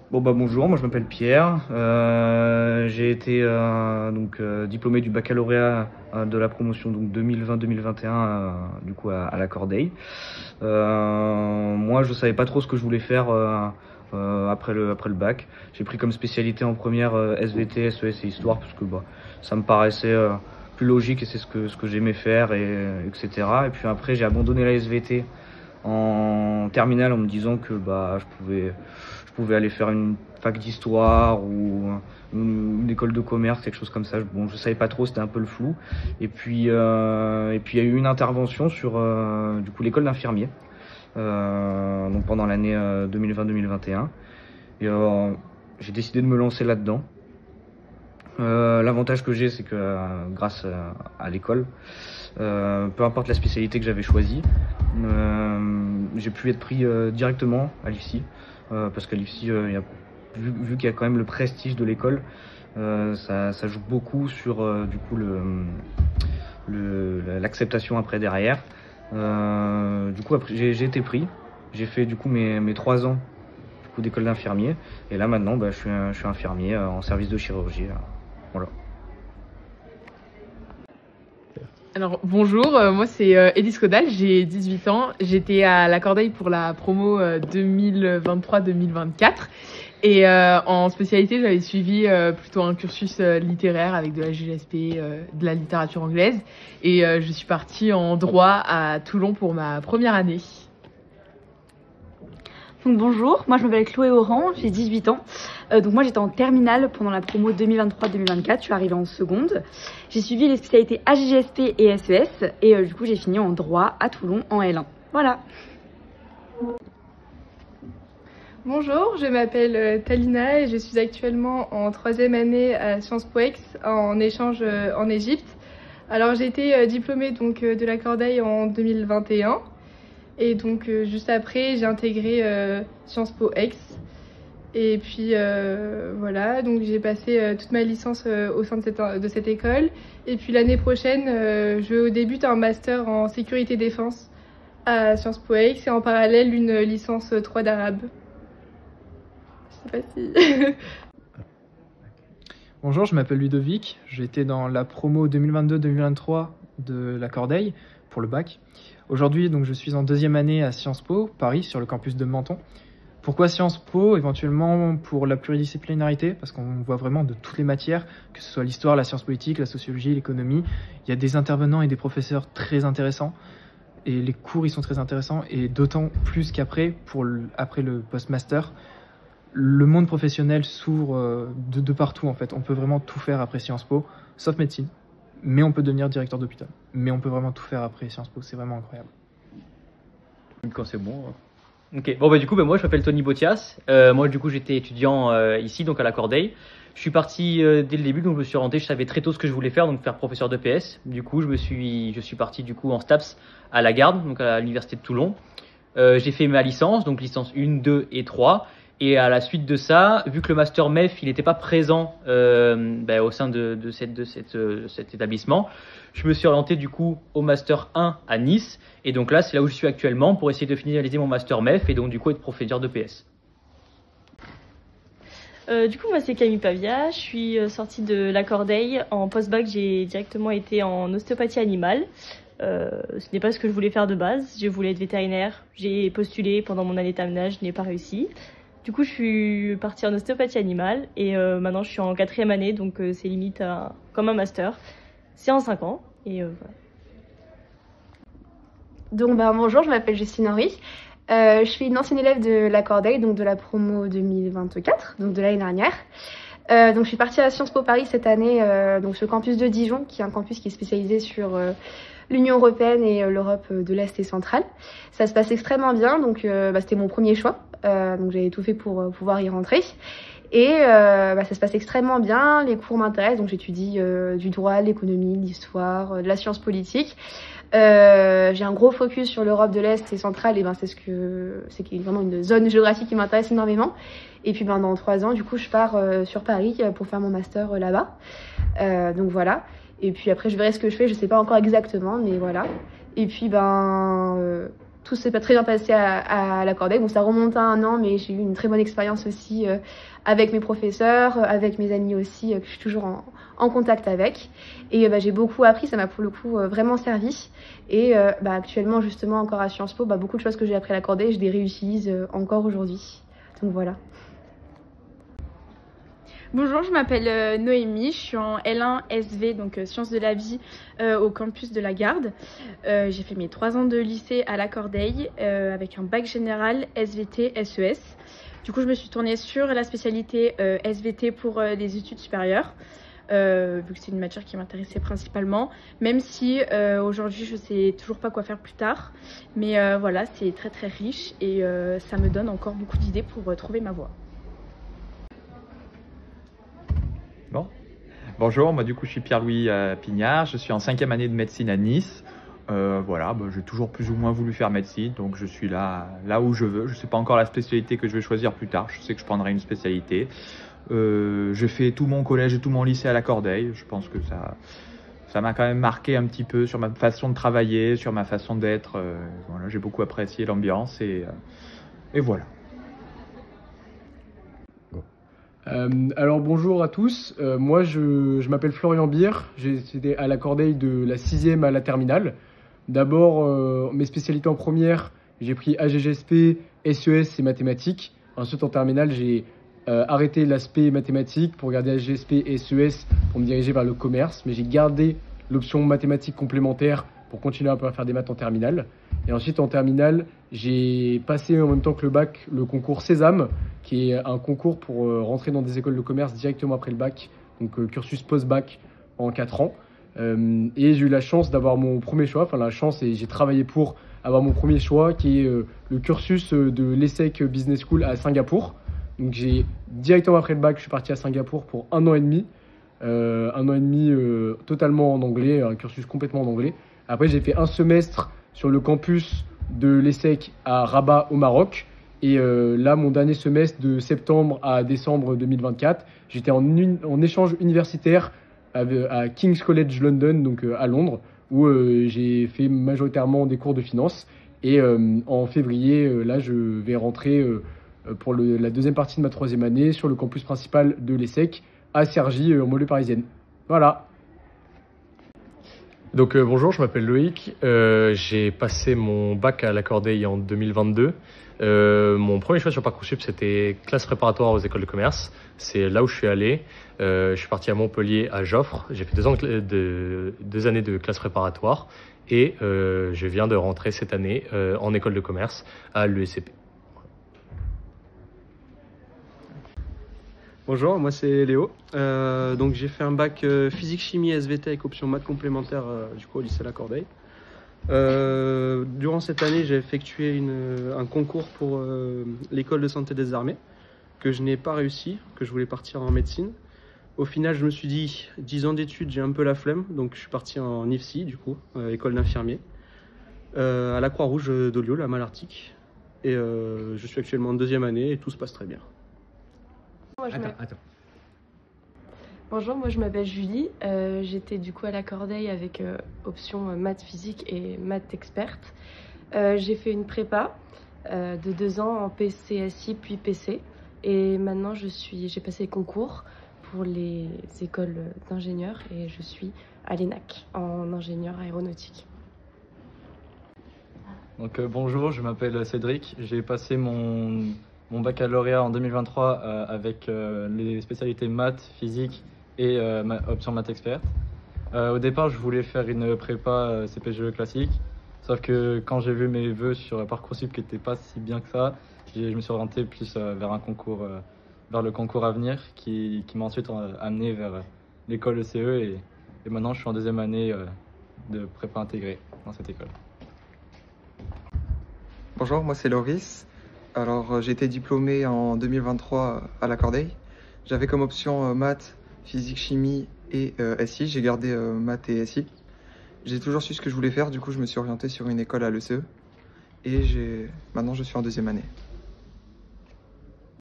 Bon bah bonjour, moi je m'appelle Pierre, j'ai été diplômé du baccalauréat de la promotion 2020-2021 du coup à la Cordeille. Moi je savais pas trop ce que je voulais faire après le bac. J'ai pris comme spécialité en première SVT, SES et Histoire parce que ça me paraissait plus logique et c'est ce que j'aimais faire etc. Et puis après j'ai abandonné la SVT en terminale en me disant que je pouvais aller faire une fac d'histoire ou une école de commerce, quelque chose comme ça. Bon, je savais pas trop, c'était un peu le flou. Et puis il y a eu une intervention sur du coup l'école d'infirmier donc pendant l'année 2020-2021 et j'ai décidé de me lancer là-dedans. L'avantage que j'ai, c'est que grâce à l'école, peu importe la spécialité que j'avais choisie, j'ai pu être pris directement à l'IFSI, parce qu'à l'IFSI, vu qu'il y a quand même le prestige de l'école, ça joue beaucoup sur du coup l'acceptation après derrière. Du coup après, j'ai été pris, j'ai fait du coup mes 3 ans d'école d'infirmier et là maintenant je suis infirmier en service de chirurgie. Voilà. Alors bonjour, moi c'est Élise Caudal, j'ai 18 ans, j'étais à la Cordeille pour la promo 2023-2024 et en spécialité j'avais suivi plutôt un cursus littéraire avec de la GLSP, de la littérature anglaise et je suis partie en droit à Toulon pour ma première année. Donc bonjour, moi je m'appelle Chloé Oran, j'ai 18 ans. Donc moi j'étais en terminale pendant la promo 2023-2024, je suis arrivée en seconde. J'ai suivi les spécialités AGGSP et SES et du coup j'ai fini en droit à Toulon en L1. Voilà. Bonjour, je m'appelle Talina et je suis actuellement en 3e année à Sciences Po Ex en échange en Égypte. Alors j'ai été diplômée de la Cordeille en 2021. Et donc juste après, j'ai intégré Sciences Po Ex. Et puis voilà, donc j'ai passé toute ma licence au sein de cette école. Et puis l'année prochaine, je débute un master en sécurité défense à Sciences Po Ex et en parallèle une licence 3 d'arabe. Je sais pas si... Bonjour, je m'appelle Ludovic, j'étais dans la promo 2022-2023 de la Cordeille pour le bac. Aujourd'hui, donc, je suis en 2e année à Sciences Po, Paris, sur le campus de Menton. Pourquoi Sciences Po? Éventuellement pour la pluridisciplinarité, parce qu'on voit vraiment de toutes les matières, que ce soit l'histoire, la science politique, la sociologie, l'économie. Il y a des intervenants et des professeurs très intéressants, et les cours ils sont très intéressants, et d'autant plus qu'après, après le post-master, le monde professionnel s'ouvre de partout en fait. On peut vraiment tout faire après Sciences Po, sauf médecine. Mais on peut devenir directeur d'hôpital. Mais on peut vraiment tout faire après Sciences Po, c'est vraiment incroyable. Quand c'est bon. Ok, bon du coup moi je m'appelle Tony Botias. Moi du coup j'étais étudiant ici donc à la Cordeille. Je suis parti dès le début, donc je me suis orienté, je savais très tôt ce que je voulais faire, donc faire professeur de PS. Du coup je suis parti du coup en STAPS à la Garde, donc à l'université de Toulon. J'ai fait ma licence, donc licence 1, 2 et 3. Et à la suite de ça, vu que le master MEF il n'était pas présent au sein de cet établissement, je me suis orienté du coup au master 1 à Nice. Et donc là, c'est là où je suis actuellement pour essayer de finaliser mon master MEF et donc du coup être professeur de PS. Du coup, moi c'est Camille Pavia, je suis sortie de la Cordeille. En post-bac, j'ai directement été en ostéopathie animale. Ce n'est pas ce que je voulais faire de base, je voulais être vétérinaire. J'ai postulé pendant mon année de terminale, je n'ai pas réussi. Du coup, je suis partie en ostéopathie animale et maintenant je suis en 4e année, donc c'est limite comme un master. C'est en 5 ans et voilà. Donc bonjour, je m'appelle Justine Henry. Je suis une ancienne élève de la Cordeille, donc de la promo 2024, donc de l'année dernière. Donc je suis partie à Sciences Po Paris cette année, donc sur le campus de Dijon, qui est un campus qui est spécialisé sur l'Union européenne et l'Europe de l'Est et centrale. Ça se passe extrêmement bien, donc c'était mon premier choix, donc j'avais tout fait pour pouvoir y rentrer. Et ça se passe extrêmement bien, les cours m'intéressent, donc j'étudie du droit, de l'économie, de l'histoire, de la science politique. J'ai un gros focus sur l'Europe de l'Est et centrale, et c'est vraiment une zone géographique qui m'intéresse énormément. Et puis dans 3 ans, du coup, je pars sur Paris pour faire mon master là-bas. Donc voilà. Et puis après, je verrai ce que je fais, je sais pas encore exactement, mais voilà. Et puis tout s'est pas très bien passé à la Corday. Bon, ça remonte à 1 an, mais j'ai eu une très bonne expérience aussi avec mes professeurs, avec mes amis aussi, que je suis toujours en contact avec. Et j'ai beaucoup appris, ça m'a pour le coup vraiment servi. Et actuellement, justement, encore à Sciences Po, beaucoup de choses que j'ai appris à la Corday, je les réutilise encore aujourd'hui. Donc voilà. Bonjour, je m'appelle Noémie, je suis en L1 SV, donc sciences de la vie au campus de la Garde. J'ai fait mes 3 ans de lycée à la Corday avec un bac général SVT SES. Du coup, je me suis tournée sur la spécialité SVT pour les études supérieures, vu que c'est une matière qui m'intéressait principalement, même si aujourd'hui je sais toujours pas quoi faire plus tard. Mais voilà, c'est très très riche et ça me donne encore beaucoup d'idées pour trouver ma voie. Bon. Bonjour, moi du coup je suis Pierre-Louis Pignard, je suis en 5e année de médecine à Nice. Voilà, j'ai toujours plus ou moins voulu faire médecine, donc je suis là où je veux. Je ne sais pas encore la spécialité que je vais choisir plus tard, je sais que je prendrai une spécialité. J'ai fait tout mon collège et tout mon lycée à la Corday, je pense que ça m'a quand même marqué un petit peu sur ma façon de travailler, sur ma façon d'être. Voilà, j'ai beaucoup apprécié l'ambiance et voilà. Alors bonjour à tous, moi je m'appelle Florian Bier, j'étais à la Corday de la 6e à la terminale. D'abord mes spécialités en première, j'ai pris AGGSP, SES et mathématiques. Ensuite en terminale j'ai arrêté l'aspect mathématiques pour garder AGGSP et SES pour me diriger vers le commerce, mais j'ai gardé l'option mathématiques complémentaires pour continuer un peu à faire des maths en terminale. Et ensuite en terminale, j'ai passé en même temps que le bac le concours Sésame, qui est un concours pour rentrer dans des écoles de commerce directement après le bac, donc cursus post-bac en 4 ans. Et j'ai eu la chance d'avoir mon premier choix, enfin la chance, et j'ai travaillé pour avoir mon premier choix, qui est le cursus de l'ESSEC Business School à Singapour. Donc j'ai directement après le bac, je suis parti à Singapour pour 1 an et demi. 1 an et demi totalement en anglais, un cursus complètement en anglais. Après j'ai fait un semestre sur le campus de l'ESSEC à Rabat au Maroc. Et là, mon dernier semestre de septembre à décembre 2024, j'étais en échange universitaire à King's College London, donc à Londres, où j'ai fait majoritairement des cours de finance. Et en février, là, je vais rentrer pour la deuxième partie de ma 3e année sur le campus principal de l'ESSEC à Cergy, en banlieue parisienne. Voilà. Donc bonjour, je m'appelle Loïc, j'ai passé mon bac à la Corday en 2022. Mon premier choix sur Parcoursup, c'était classe préparatoire aux écoles de commerce. C'est là où je suis allé. Je suis parti à Montpellier, à Joffre. J'ai fait 2 années de classe préparatoire et je viens de rentrer cette année en école de commerce à l'ESCP. Bonjour, moi c'est Léo. Donc j'ai fait un bac physique-chimie SVT avec option maths complémentaire du coup au lycée La Corday. Durant cette année, j'ai effectué un concours pour l'école de santé des armées que je n'ai pas réussi, que je voulais partir en médecine. Au final, je me suis dit 10 ans d'études, j'ai un peu la flemme, donc je suis parti en IFSI du coup, école d'infirmier, à la Croix-Rouge d'Ollioules, à Malartic. Et je suis actuellement en 2e année et tout se passe très bien. Bonjour, moi je m'appelle Julie, j'étais du coup à la Corday avec option maths physique et maths experte. J'ai fait une prépa de 2 ans en PCSI puis PC et maintenant j'ai passé les concours pour les écoles d'ingénieurs et je suis à l'ENAC en ingénieur aéronautique. Donc bonjour, je m'appelle Cédric, j'ai passé mon baccalauréat en 2023 avec les spécialités maths, physique et option maths experte. Au départ, je voulais faire une prépa CPGE classique, sauf que quand j'ai vu mes vœux sur Parcoursup qui n'étaient pas si bien que ça, je me suis orienté plus vers un concours, vers le concours Avenir qui m'a ensuite amené vers l'école ECE et maintenant je suis en 2e année de prépa intégrée dans cette école. Bonjour, moi c'est Loris. Alors j'ai été diplômé en 2023 à la Corday. J'avais comme option maths, physique, chimie et SI. J'ai gardé maths et SI. J'ai toujours su ce que je voulais faire, du coup je me suis orienté sur une école à l'ECE. Et maintenant je suis en 2e année.